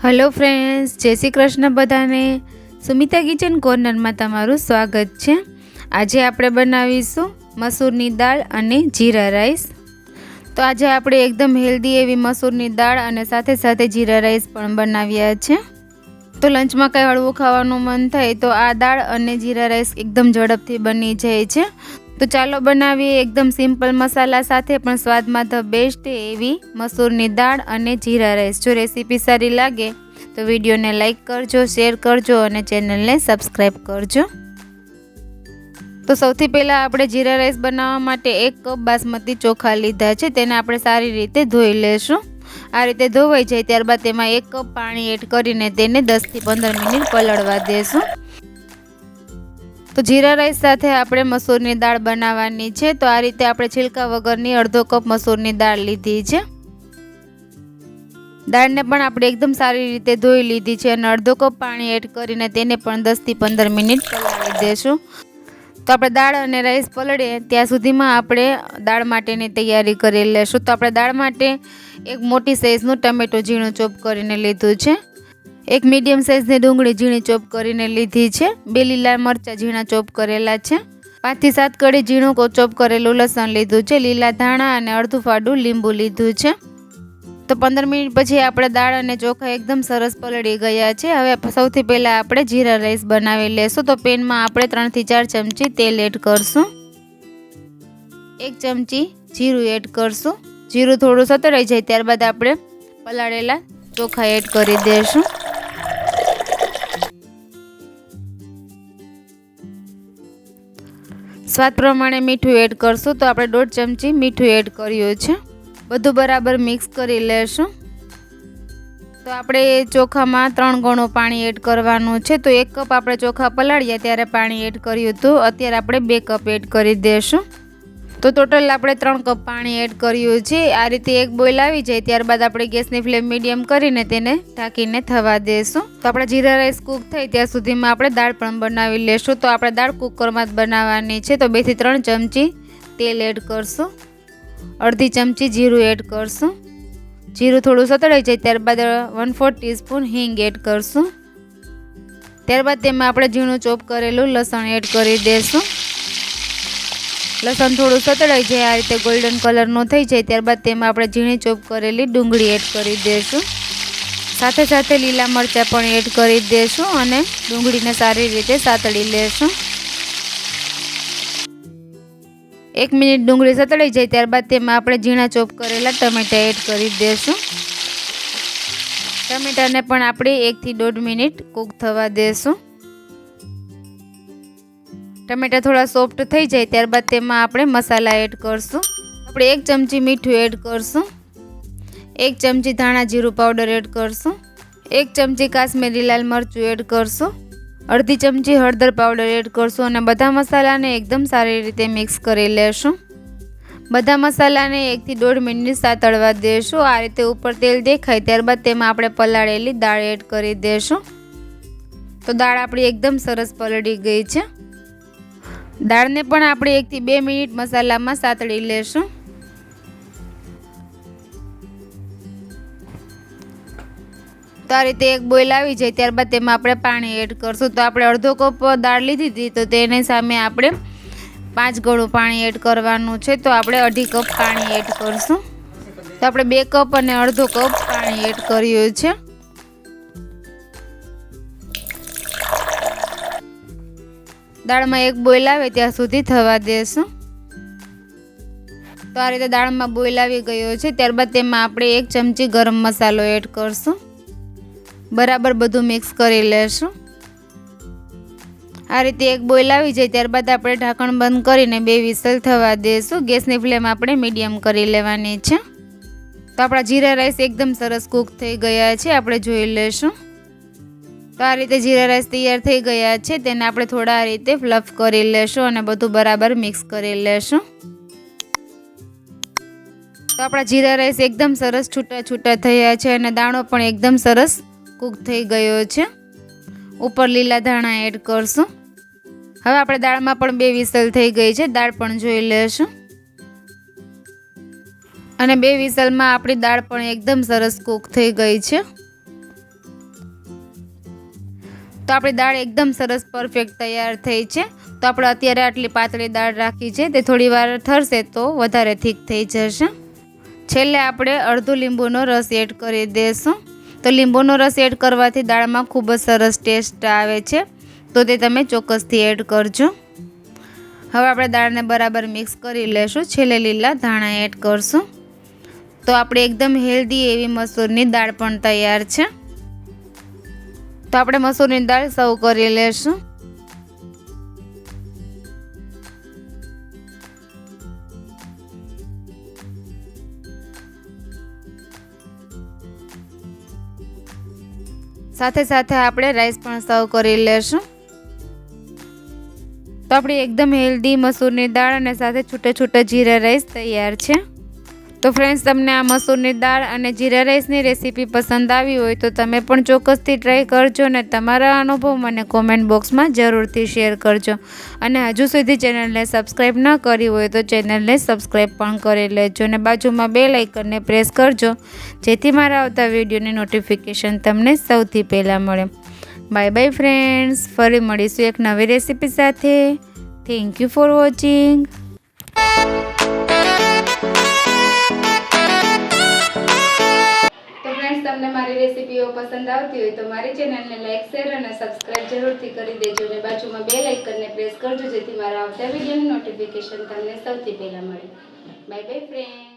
Hello friends, जय श्री कृष्ण बधाने। Sumita kitchen corner में तमारुं स्वागत है। आज आपणे बनावीशुं मसूरनी दाळ अने जीरा राइस। तो आज आपणे एकदम हेल्दी एवी मसूरनी दाळ अने साथे साथे जीरा राइस पण बनाव्या छे। तो लंच में कई हळवुं खावानुं मन थाय तो आ दाळ अने जीरा राइस एकदम झड़पथी बनी जाय छे। तो चालो बनावीए एकदम सिंपल मसाला साथे पण स्वाद में ध बेस्ट एवी मसूरनी दाळ अने जीरा राइस। जो रेसिपी सारी लागे तो विडियो ने लाइक करजो, शेर करजो अने चेनल ने सब्सक्राइब करजो। तो सौथी पहला आपणे जीरा राइस बनाववा माटे 1 कप बासमती चोखा लीधा छे। तेने आपणे सारी रीते धोई लेशुं। आ रीते धोवाई जाय त्यारबाद तेमां 1 कप पाणी एड करीने तेने 10 થી 15 मिनिट पलळवा देशुं। तो जीरा राइस साथे आपणे मसूरनी दाळ बनाववानी छे। तो आ रीते आपणे छिलका वगरनी अर्धो कप मसूरनी दाळ लीधी छे। दाळने पण આપણે એકદમ સારી રીતે ધોઈ લીધી છે અને અડધો કપ પાણી એડ કરીને તેને પણ 10 થી 15 મિનિટ પલાળી દેશું। તો આપણે દાળ અને રાઈસ પલળે ત્યાં સુધીમાં આપણે દાળ માટેની તૈયારી કરી લેશું। તો આપણે દાળ માટે એક મોટી સાઈઝનું ટમેટો ઝીણું ચોપ કરીને લીધું છે, એક મીડિયમ સાઈઝની ડુંગળી ઝીણી ચોપ કરીને લીધી છે, 2 લીલા મરચાં ઝીણા ચોપ કરેલા છે, 5 થી 7 કળી ઝીણું ચોપ કરેલું લસણ લીધું છે, લીલા ધાણા અને અડધું ફાડું લીંબુ લીધું છે। तो 15 मिनिट पछी आपणे दाळ अने चोखा एकदम सरस पलળી गया छे। हवे सौथी पहेला आपणे जीरा राइस बनावी लेशुं। तो पेन में आपणे 3 થી 4 चमची तेल एड करशुं, 1 चमची जीरुं एड करशुं। जीरुं थोडुं सतळाई जाय त्यारबाद आपणे पलाळेला चोखा एड करी देशुं। स्वाद प्रमाणे मीठुं एड करशुं। तो आपणे 1.5 चमची मीठुं एड कर्युं छे। બધું બરાબર મિક્સ કરી લેશું। તો આપણે ચોખા માં 3 ગણું પાણી એડ કરવાનું છે। તો 1 કપ આપણે ચોખા પલાળ્યા ત્યારે પાણી એડ કર્યું હતું, અત્યારે આપણે 2 કપ એડ કરી દેશું। તો ટોટલ આપણે 3 કપ પાણી એડ કર્યું છે। આ રીતે એક બોઇલ આવી જાય ત્યારબાદ આપણે ગેસની ફ્લેમ મીડિયમ કરીને તેને ઢાંકીને થવા દેશું। તો આપણા જીરા રાઈસ કૂક થાય ત્યાં સુધીમાં આપણે દાળ પણ બનાવી લેશું। તો આપણે દાળ કુકરમાં જ બનાવવાની છે। તો 2 થી 3 ચમચી તેલ એડ કરશું, अर्धी चमची जीरुं एड करशुं। जीरुं थोड़ुं सतळाई जाय त्यारबाद 1/4 टीस्पून हींग एड करशुं। त्यारबाद तेमां आपणे झीणुं चोप करेलुं लसण एड करी देशुं। लसण थोड़ुं सतळाई जाय आ रीते गोल्डन कलरनुं थई जाय त्यारबाद तेमां आपणे झीणी चोप करेली डुंगળી एड करी देशुं। साथे साथे लीला मरचां पण एड करी देशुं अने डुंगળીને सारी रीते सातળી लेशुं। 1 मिनिट डुंगળી सतळाई जाय त्यारबाद तेमां आपणे झीणा चोप करेला टमेटा एड करी देशुं। टमेटाने पण आपणे 1 થી 1.5 मिनिट कूक थवा देशुं। टमेटा थोड़ा सॉफ्ट थई जाय त्यारबाद तेमां आपणे मसाला एड करशुं। आपणे 1 चमची मीठुं एड करशुं, 1 चमची धाणा जीरुं पाउडर एड करशुं, 1 चमची काश्मीरी लाल मरचुं एड करशुं, अर्धी चमची हळदर पाउडर एड करशुं અને બધા મસાલાને એકદમ સારી રીતે મિક્સ કરી લેશું। બધા મસાલાને 1 થી 1.5 મિનિટ સાતળવા દેશું। આ રીતે ઉપર તેલ દેખાય ત્યારબાદ તેમાં આપણે પલાળેલી દાળ એડ કરી દેશું। તો દાળ આપણી એકદમ સરસ પલળી ગઈ છે। દાળને પણ આપણે 1 થી 2 મિનિટ મસાલામાં સાતળી લેશું। तो आ रीते एक बोइल आवी जाय त्यारबाद तेमां आपणे पाणी एड करशुं। तो आपणे अर्धो कप दाळ लीधी हती तो तेनी सामे आपणे 5 गणुं पाणी एड करवानुं छे। तो आपणे 2.5 कप पाणी एड करशुं। तो आपणे 2 कप अने अर्धो कप पाणी एड कर्युं छे। दाळमां एक बोइल आवे त्यां सुधी थवा देशुं। तो आ रीते दाळमां बोइल आवी गयो छे त्यारबाद तेमां आपणे 1 चमची गरम मसालो एड करशुं। बराबर बधुं मिक्स करी लेशुं। आ रीते एक बोइल आवी जाय त्यारबाद आपणे ढांकण बंद करीने 2 विसल थवा देशुं। गैसनी फ्लेम आपणे मीडियम करी लेवानी छे। तो आपणा जीरा राइस एकदम सरस कूक थई गया छे, आपणे जोई लेशुं। तो आ रीते जीरा राइस तैयार थई गया छे। तेने आपणे थोड़ा आ रीते फ्लफ करी लेशुं अने बधुं बराबर मिक्स करी लेशुं। तो आपणा जीरा राइस एकदम सरस छूटा छूटा थया छे अने दाणो पण एकदम सरस कूक थई गयो छे। ऊपर लीला धाणा एड करशुं। हवे आपणे दाळमां पण 2 विसल थई गई छे। दाळ पण जोई लेशुं अने 2 विसलमां आपणी दाळ पण एकदम सरस कूक थई गई छे। તો આપણી દાળ એકદમ સરસ પરફેક્ટ તૈયાર થઈ છે. તો આપણે અત્યારે આટલી પાતળી દાળ રાખી છે, તે થોડી વાર થશે તો વધારે થીક થઈ જશે. છેલ્લે આપણે અડધું લીંબુનો રસ એડ કરી દઈશું. તો લીંબુનો રસ એડ કરવાથી દાળમાં ખૂબ જ સરસ ટેસ્ટ આવે છે, તો તે તમે ચોક્કસથી એડ કરજો. હવે આપણે દાળને બરાબર મિક્સ કરી લેશું. છેલ્લે લીલા ધાણા એડ કરશું. તો આપણે એકદમ હેલ્ધી એવી મસૂરની દાળ પણ તૈયાર છે. તો આપણે મસૂરની દાળ સર્વ કરી લેશું. સાથે સાથે આપણે રાઈસ પણ સર્વ કરી લેશું. તો આપણી એકદમ હેલ્ધી મસૂરની દાળ અને સાથે છૂટા છૂટા જીરા રાઈસ તૈયાર છે. તો ફ્રેન્ડ્સ, તમને આ મસૂરની દાળ અને જીરા રાઈસની રેસીપી પસંદ આવી હોય તો તમે પણ ચોક્કસથી ટ્રાય કરજો અને તમારા અનુભવ મને કોમેન્ટ બોક્સમાં જરૂરથી શેર કરજો. અને હજુ સુધી ચેનલને સબસ્ક્રાઈબ ન કરી હોય તો ચેનલને સબસ્ક્રાઈબ પણ કરી લેજો અને બાજુમાં બેલ આઇકનને પ્રેસ કરજો, જેથી મારા આવતા વિડીયોની નોટિફિકેશન તમને સૌથી પહેલાં મળે. બાય બાય ફ્રેન્ડ્સ, ફરી મળીશું એક નવી રેસીપી સાથે. Thank you for watching. તમને મારી રેસીપીઓ પસંદ આવતી હોય તો મારી ચેનલને લાઈક, શેર અને સબસ્ક્રાઇબ જરૂરથી કરી દેજો અને બાજુમાં બેલ આઇકનને પ્રેસ કરજો, જેથી મારા આવતા વિડીયોની નોટિફિકેશન તમને સૌથી પહેલા મળે. Bye bye friend.